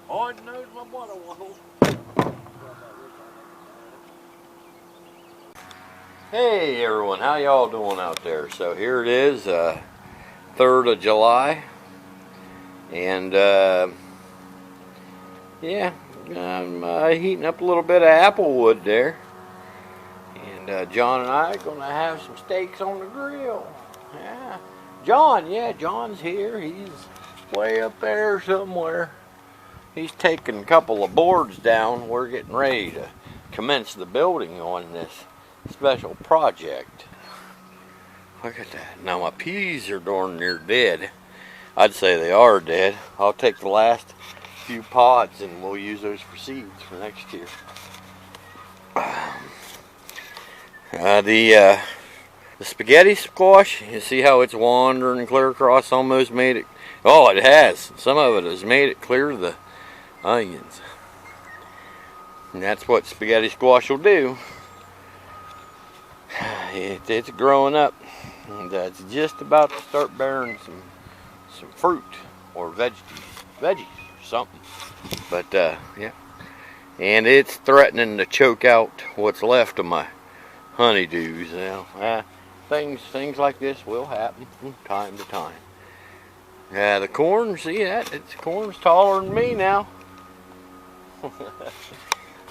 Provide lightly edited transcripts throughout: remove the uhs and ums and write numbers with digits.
Lord knows my water wobble. Hey everyone, how y'all doing out there? So here it is, 3rd of July, and yeah, I'm heating up a little bit of apple wood there, and John and I are gonna have some steaks on the grill. Yeah, John's here. He's way up there somewhere. He's taking a couple of boards down. We're getting ready to commence the building on this special project. Look at that. Now my peas are darn near dead. I'd say they are dead. I'll take the last few pods and we'll use those for seeds for next year. The spaghetti squash, you see how it's wandering clear across, almost made it. Oh, it has. Some of it has made it clear to the onions. And that's what spaghetti squash will do. It's growing up, and it's just about to start bearing some fruit or veggies or something. But yeah, and it's threatening to choke out what's left of my honeydews. Now, things like this will happen from time to time. The corn, see that? Corn's taller than me now.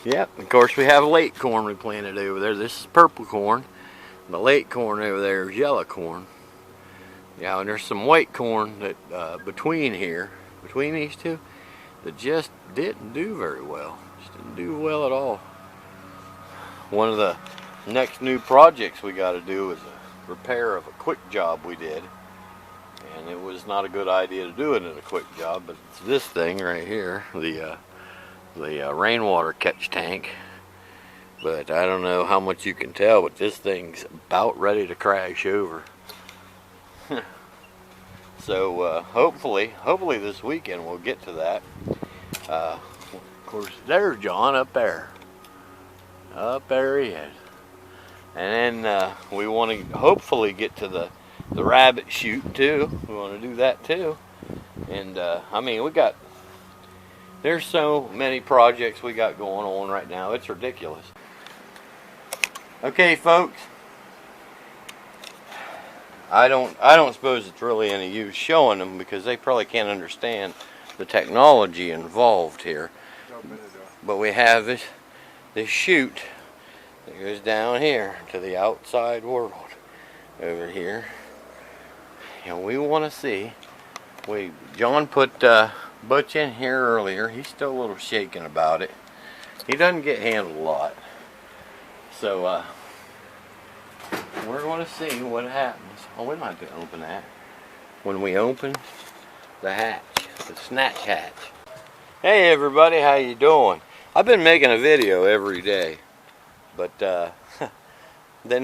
Yep, of course we have late corn we planted over there. This is purple corn. The late corn over there is yellow corn. Yeah, and there's some white corn that between these two, that just didn't do very well. Just didn't do well at all. One of the next new projects we got to do is a repair of a quick job we did. And it was not a good idea to do it in a quick job, but it's this thing right here, the rainwater catch tank. But I don't know how much you can tell, but this thing's about ready to crash over. So hopefully this weekend we'll get to that. Of course, there's John up there. Up there he is. And then we want to hopefully get to the rabbit chute too. We want to do that too. And I mean, there's so many projects we got going on right now. It's ridiculous. Okay, folks. I don't suppose it's really any use showing them because they probably can't understand the technology involved here. But we have this chute that goes down here to the outside world over here. And we want to see. John put Butch in here earlier. He's still a little shaken about it. He doesn't get handled a lot. So we're going to see what happens. Oh, we might have to open that. When we open the hatch, the snatch hatch. Hey everybody, how you doing? I've been making a video every day, but then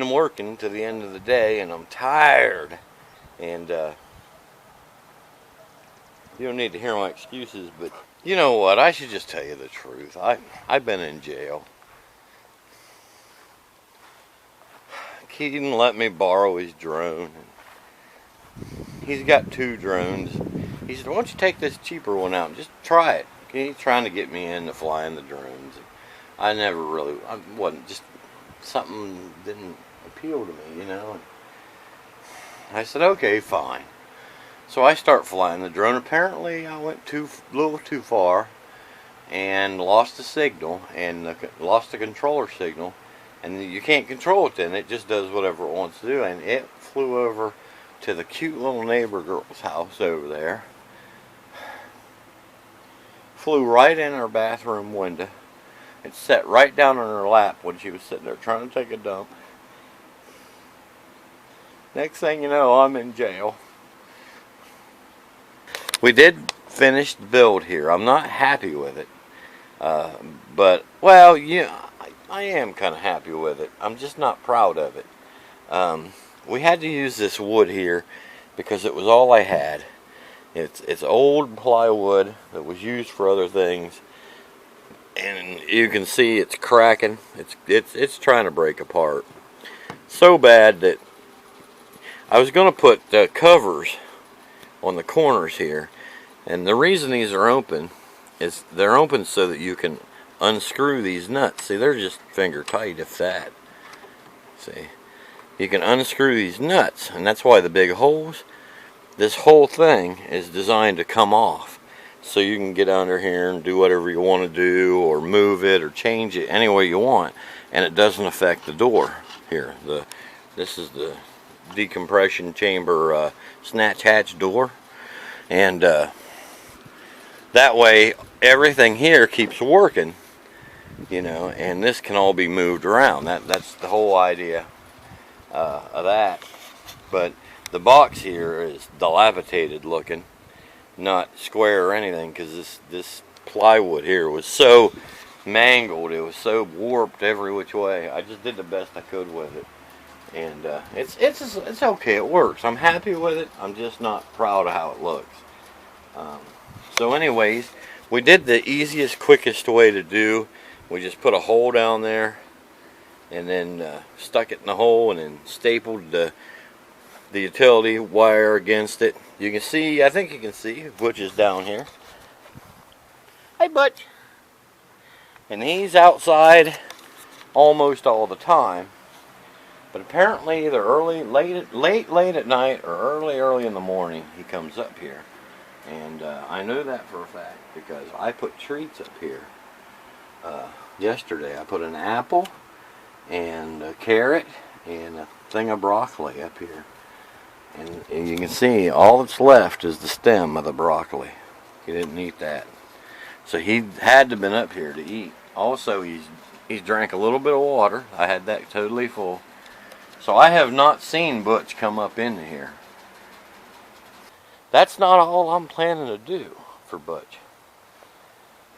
I'm working to the end of the day and I'm tired. And you don't need to hear my excuses, but you know what? I should just tell you the truth. I've been in jail. Keaton let me borrow his drone. He's got 2 drones. He said, why don't you take this cheaper one out and just try it? He's trying to get me into flying the drones. I wasn't, just something didn't appeal to me, you know. I said, okay, fine. So I start flying the drone. Apparently I went a little too far and lost the signal and lost the controller signal. And you can't control it then. It just does whatever it wants to do. And it flew over to the cute little neighbor girl's house over there. Flew right in her bathroom window. It sat right down on her lap when she was sitting there trying to take a dump. Next thing you know, I'm in jail. We did finish the build here. I'm not happy with it. But, well, yeah. I am kind of happy with it. I'm just not proud of it. We had to use this wood here because it was all I had. It's old plywood that was used for other things, and you can see it's cracking. It's trying to break apart so bad that I was going to put covers on the corners here. And the reason these are open is they're open so that you can unscrew these nuts. See, they're just finger tight, if that. See, you can unscrew these nuts, and that's why the big holes. This whole thing is designed to come off, so you can get under here and do whatever you want to do, or move it, or change it any way you want, and it doesn't affect the door here. This is the decompression chamber snatch hatch door, and that way everything here keeps working, you know, and this can all be moved around. That's the whole idea of that. But the box here is dilapidated looking, not square or anything, because this plywood here was so mangled, it was so warped every which way. I just did the best I could with it, and it's okay. It works. I'm happy with it. I'm just not proud of how it looks. So anyways, we did the easiest, quickest way to do. We just put a hole down there, and then stuck it in the hole, and then stapled the utility wire against it. You can see, I think you can see, Butch is down here. Hey, Butch. And he's outside almost all the time. But apparently either late at night or early in the morning, he comes up here. And I know that for a fact because I put treats up here. Yesterday I put an apple and a carrot and a thing of broccoli up here. And you can see all that's left is the stem of the broccoli. He didn't eat that. So he had to have been up here to eat. Also, he's drank a little bit of water. I had that totally full. So I have not seen Butch come up in here. That's not all I'm planning to do for Butch.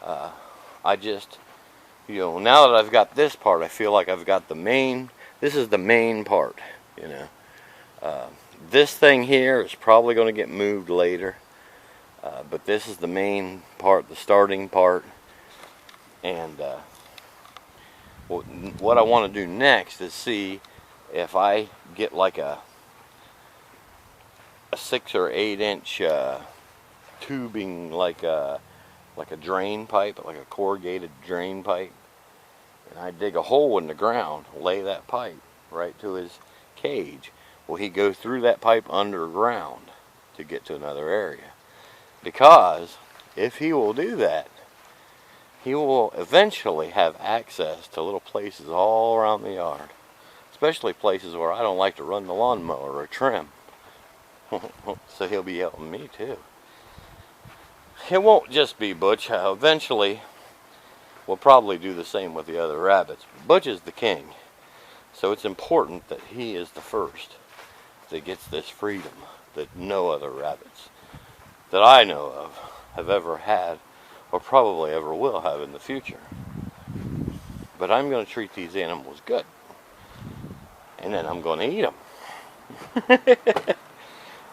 I just, you know, now that I've got this part, I feel like I've got the main, this is the main part, you know. This thing here is probably going to get moved later. But this is the main part, the starting part. And what I want to do next is see if I get like a 6 or 8 inch tubing, like a drain pipe, like a corrugated drain pipe, and I dig a hole in the ground, lay that pipe right to his cage. Well, he go through that pipe underground to get to another area, because if he will do that, he will eventually have access to little places all around the yard, especially places where I don't like to run the lawnmower or trim. So he'll be helping me too. It won't just be Butch. Eventually, we'll probably do the same with the other rabbits. Butch is the king, so it's important that he is the first that gets this freedom that no other rabbits that I know of have ever had, or probably ever will have in the future. But I'm going to treat these animals good, and then I'm going to eat them.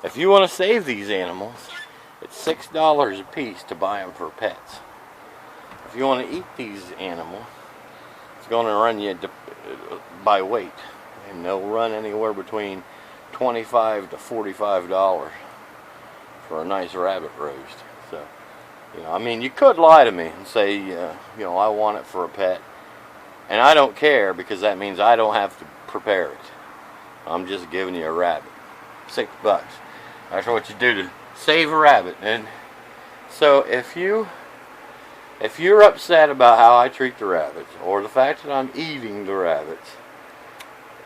If you want to save these animals, it's $6 a piece to buy them for pets. If you want to eat these animals, it's going to run you by weight, and they'll run anywhere between $25 to $45 for a nice rabbit roast. So, you know, I mean, you could lie to me and say, you know, I want it for a pet, and I don't care, because that means I don't have to prepare it. I'm just giving you a rabbit. $6. That's what you do to save a rabbit. And so if you're upset about how I treat the rabbits, or the fact that I'm eating the rabbits,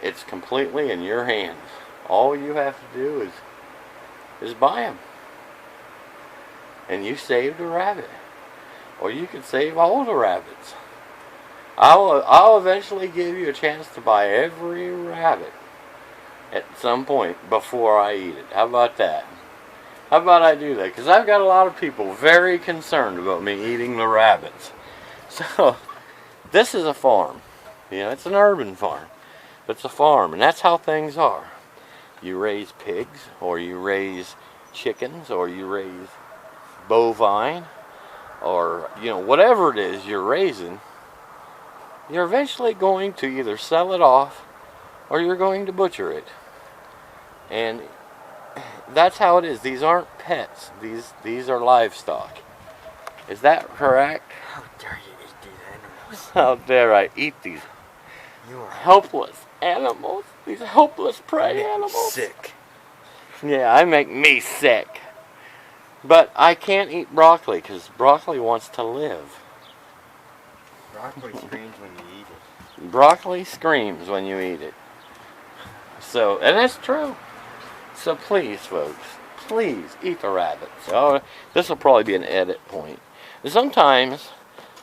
it's completely in your hands. All you have to do is buy them, and you saved a rabbit, or you could save all the rabbits. I'll eventually give you a chance to buy every rabbit at some point before I eat it. How about that? How about I do that? Because I've got a lot of people very concerned about me eating the rabbits. So, this is a farm. You know, it's an urban farm. But it's a farm, and that's how things are. You raise pigs, or you raise chickens, or you raise bovine, or, you know, whatever it is you're raising, you're eventually going to either sell it off, or you're going to butcher it. And that's how it is. These aren't pets. These are livestock. Is that correct? How dare you eat these animals? How dare I eat these You are helpless animals? These helpless prey animals. sick. Yeah, I make me sick. But I can't eat broccoli because broccoli wants to live. Broccoli screams when you eat it. Broccoli screams when you eat it. So, and that's true. So please, folks, please eat the rabbits. So this will probably be an edit point. Sometimes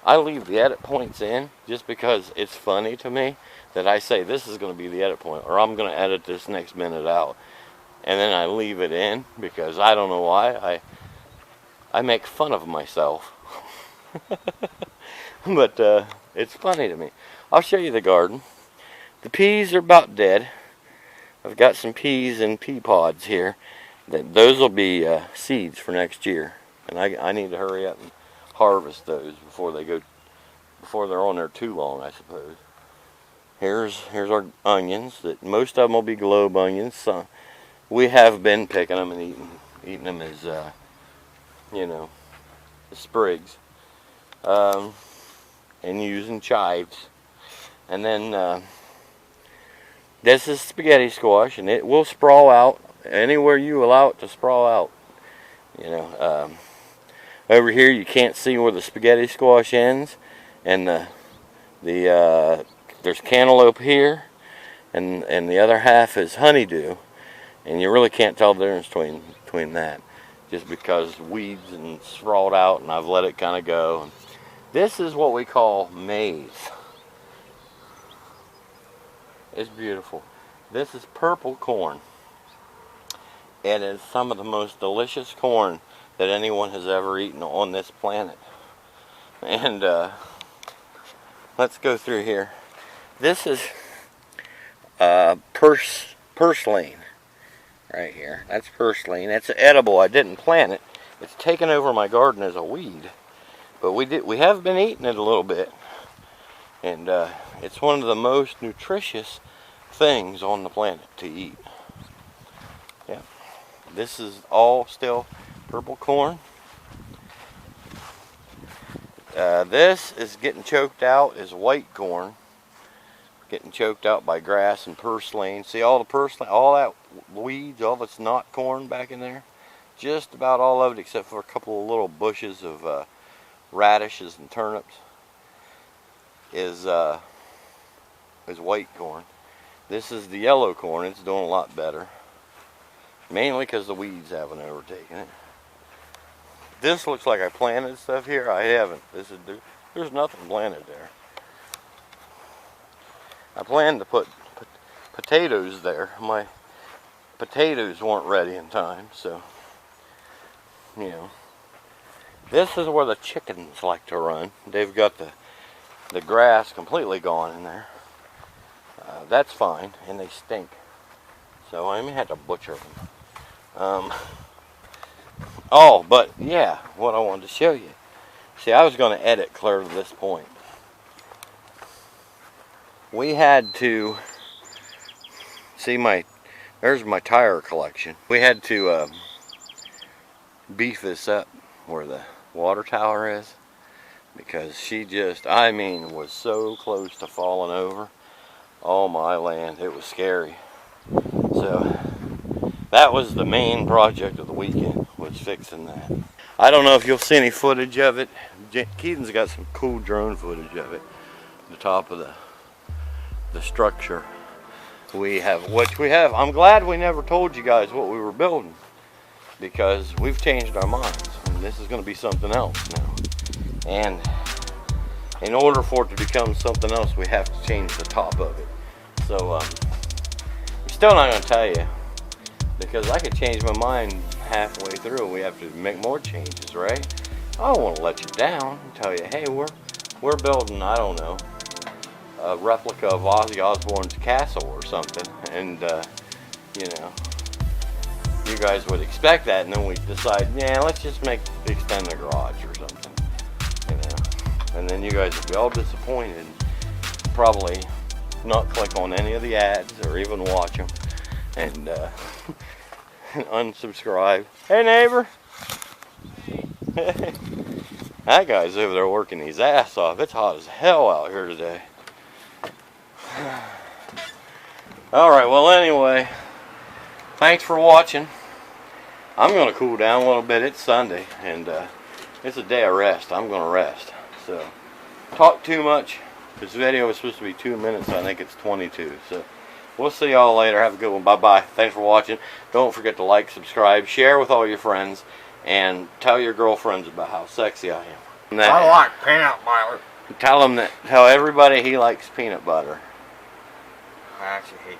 I leave the edit points in just because it's funny to me that I say this is going to be the edit point, or I'm going to edit this next minute out, and then I leave it in because I don't know why. I make fun of myself. But it's funny to me. I'll show you the garden. The peas are about dead. I've got some peas and pea pods here. Those will be seeds for next year, and I need to hurry up and harvest those before they're on there too long, I suppose. Here's our onions. That most of them will be globe onions. So we have been picking them and eating them as you know, the sprigs, and using chives. And then this is spaghetti squash, and it will sprawl out anywhere you allow it to sprawl out. You know, over here you can't see where the spaghetti squash ends, and there's cantaloupe here, and the other half is honeydew, and you really can't tell the difference between that, just because weeds and sprawled out, and I've let it kind of go. And this is what we call maize. It's beautiful. This is purple corn. It is some of the most delicious corn that anyone has ever eaten on this planet. And let's go through here. This is purslane right here. That's purslane. That's edible. I didn't plant it. It's taken over my garden as a weed, but we have been eating it a little bit, and it's one of the most nutritious things on the planet to eat. Yeah, this is all still purple corn. This is getting choked out is white corn, getting choked out by grass and purslane. See all the purslane, all that weeds, all that's not corn back in there? Just about all of it except for a couple of little bushes of radishes and turnips is white corn. This is the yellow corn. It's doing a lot better, mainly because the weeds haven't overtaken it. This looks like I planted stuff here. I haven't. There's nothing planted there. I planned to put potatoes there. My potatoes weren't ready in time, so you know. This is where the chickens like to run. They've got the grass completely gone in there. That's fine, and they stink, so I may have to butcher them. Oh, but yeah, what I wanted to show you. See, I was going to edit clear to this point. We had to see there's my tire collection. We had to beef this up where the water tower is, because she just, I mean, was so close to falling over. Oh my land, it was scary. So that was the main project of the weekend, was fixing that. I don't know if you'll see any footage of it. Keaton's got some cool drone footage of it. The top of the structure. Which we have. I'm glad we never told you guys what we were building, because we've changed our minds, and this is going to be something else now. And in order for it to become something else, we have to change the top of it. So I'm still not going to tell you, because I could change my mind halfway through and we have to make more changes, right? I don't want to let you down and tell you, hey, we're building, I don't know, a replica of Ozzy Osbourne's castle or something, and you know, you guys would expect that, and then we decide, yeah, let's just extend the garage or something, you know, and then you guys would be all disappointed, probably not click on any of the ads or even watch them, and Unsubscribe. Hey, neighbor. That guy's over there working his ass off. It's hot as hell out here today. Alright, well anyway, thanks for watching. I'm going to cool down a little bit. It's Sunday, and it's a day of rest. I'm going to rest. So, talk too much. This video is supposed to be 2 minutes. I think it's 22. So, we'll see y'all later. Have a good one. Bye-bye. Thanks for watching. Don't forget to like, subscribe, share with all your friends, and tell your girlfriends about how sexy I am. I like peanut butter. Tell everybody he likes peanut butter. I actually hate